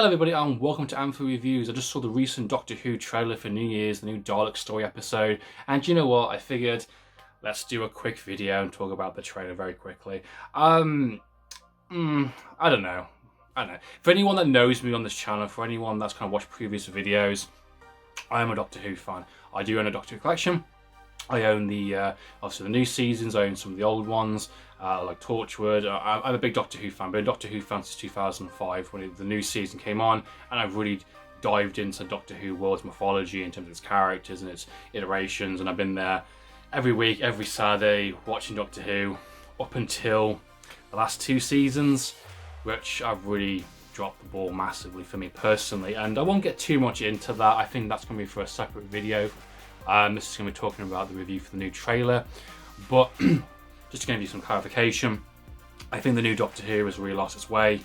Hello everybody and welcome to Amphlett Reviews. I just saw the recent Doctor Who trailer for New Year's, the new Dalek story episode, and you know what, I figured let's do a quick video and talk about the trailer very quickly. I don't know. For anyone that knows me on this channel, for anyone that's kind of watched previous videos, I am a Doctor Who fan. I do own a Doctor Who collection. I own the obviously the new seasons. I own some of the old ones, like Torchwood. I'm a big Doctor Who fan. Been a Doctor Who fan since 2005 when the new season came on, and I've really dived into Doctor Who world's mythology in terms of its characters and its iterations. And I've been there every week, every Saturday, watching Doctor Who up until the last two seasons, which I've really dropped the ball massively for me personally. And I won't get too much into that. I think that's going to be for a separate video. This is going to be talking about the review for the new trailer, but just to give you some clarification, I think the new Doctor Who has really lost its way.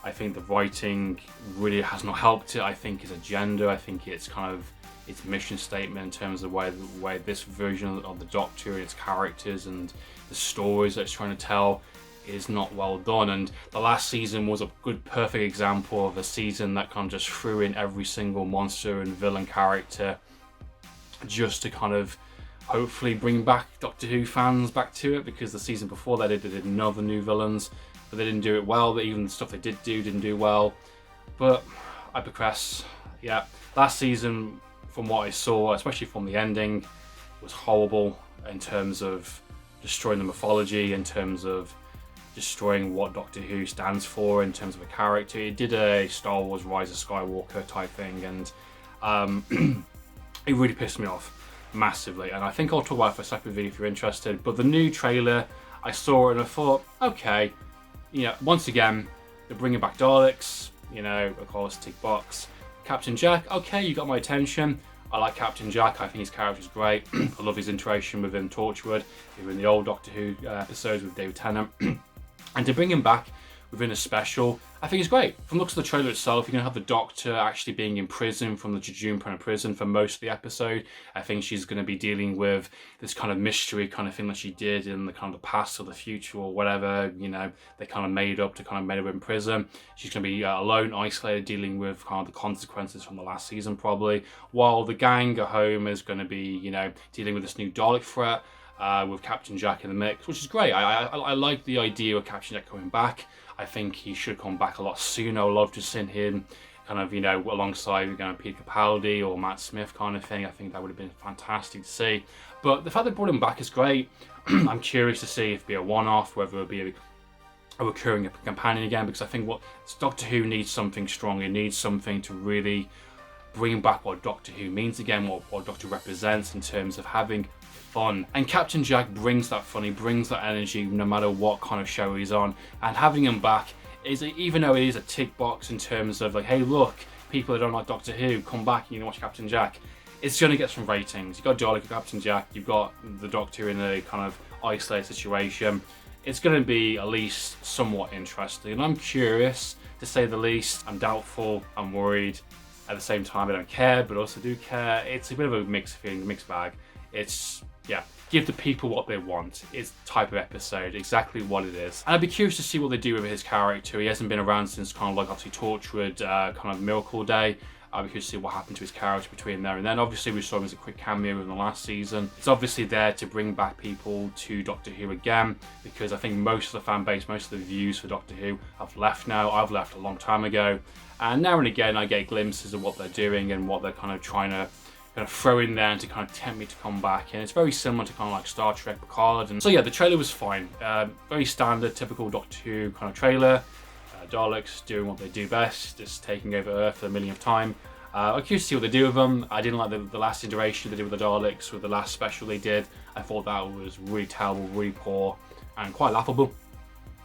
I think the writing really has not helped it. I think its agenda, I think it's kind of its mission statement in terms of the way this version of the Doctor and its characters and the stories that it's trying to tell is not well done. And the last season was a good, perfect example of a season that kind of just threw in every single monster and villain character just to kind of hopefully bring back Doctor Who fans back to it, because the season before that they did another new villains, but they didn't do it well. But even the stuff they did do didn't do well. But I digress. Yeah, last season, from what I saw, especially from the ending, was horrible in terms of destroying the mythology, in terms of destroying what Doctor Who stands for, in terms of a character. It did a Star Wars Rise of Skywalker type thing, and it really pissed me off massively, and I think I'll talk about it for a separate video if you're interested. But the new trailer, I saw it and I thought, okay, you know, once again, they're bringing back Daleks, you know, of course, tick box. Captain Jack, okay, you got my attention. I like Captain Jack, I think his character's great. I love his interaction within Torchwood, even the old Doctor Who episodes with David Tennant. And to bring him back within a special, I think it's great. From the looks of the trailer itself, you're going to have the Doctor actually being in prison from the Jejune prison for most of the episode. I think she's going to be dealing with this kind of mystery kind of thing that she did in the kind of the past or the future or whatever, you know, they kind of made up to kind of made her in prison. She's going to be alone, isolated, dealing with kind of the consequences from the last season probably, while the gang at home is going to be, you know, dealing with this new Dalek threat. With Captain Jack in the mix, which is great. I like the idea of Captain Jack coming back. I think he should come back a lot sooner. I'd love to see him kind of, you know, alongside, you know, Peter Capaldi or Matt Smith kind of thing. I think that would have been fantastic to see. But the fact they brought him back is great. I'm curious to see if it'll be a one-off, whether it'll be a recurring companion again, because I think what Doctor Who needs something strong. It needs something to really bring back what Doctor Who means again, what Doctor represents in terms of having fun. And Captain Jack brings that fun, he brings that energy no matter what kind of show he's on. And having him back is, even though it is a tick box in terms of like, hey look, people that don't like Doctor Who, come back and you know, watch Captain Jack, it's going to get some ratings. You've got Dalek, you've got Captain Jack, you've got the Doctor in a kind of isolated situation. It's going to be at least somewhat interesting, and I'm curious to say the least. I'm doubtful, I'm worried. At the same time, I don't care, but also do care. It's a bit of a mixed feeling, mixed bag. It's, yeah, give the people what they want. It's the type of episode, exactly what it is. And I'd be curious to see what they do with his character. He hasn't been around since kind of like obviously Torchwood, kind of Miracle Day. I'd be curious to see what happened to his character between there and then. Obviously, we saw him as a quick cameo in the last season. It's obviously there to bring back people to Doctor Who again, because I think most of the fan base, most of the views for Doctor Who have left now. I've left a long time ago. And now and again, I get glimpses of what they're doing and what they're kind of trying to throw in there and to kind of tempt me to come back. And it's very similar to kind of like Star Trek Picard. And so yeah, the trailer was fine. Very standard, typical Doctor Who kind of trailer. Daleks doing what they do best, just taking over Earth for the millionth time. I'm curious to see what they do with them. I didn't like the last iteration they did with the Daleks, with the last special they did. I thought that was really terrible, really poor, and quite laughable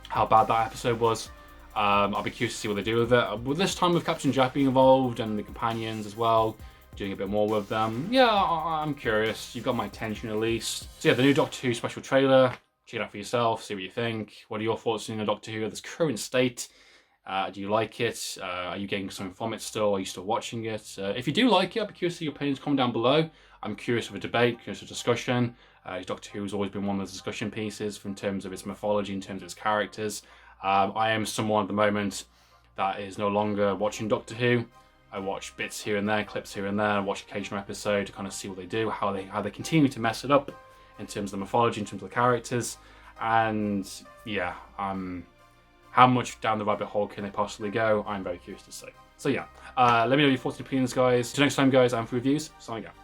how bad that episode was. I'll be curious to see what they do with it. With this time with Captain Jack being involved and the companions as well, doing a bit more with them. Yeah, I'm curious. You've got my attention at least. So yeah, the new Doctor Who special trailer. Check it out for yourself, see what you think. What are your thoughts on the Doctor Who at this current state? Do you like it? Are you getting something from it still? Are you still watching it? If you do like it, I'd be curious to see your opinions. Comment down below. I'm curious of a debate, curious of discussion. Doctor Who has always been one of the discussion pieces in terms of its mythology, in terms of its characters. I am someone at the moment that is no longer watching Doctor Who. I watch bits here and there, clips here and there, watch occasional episode to kind of see what they do, how they continue to mess it up in terms of the mythology, in terms of the characters, and yeah, how much down the rabbit hole can they possibly go? I'm very curious to see. So yeah, let me know your thoughts and opinions, guys. Till next time, guys, I'm for reviews. Signing out.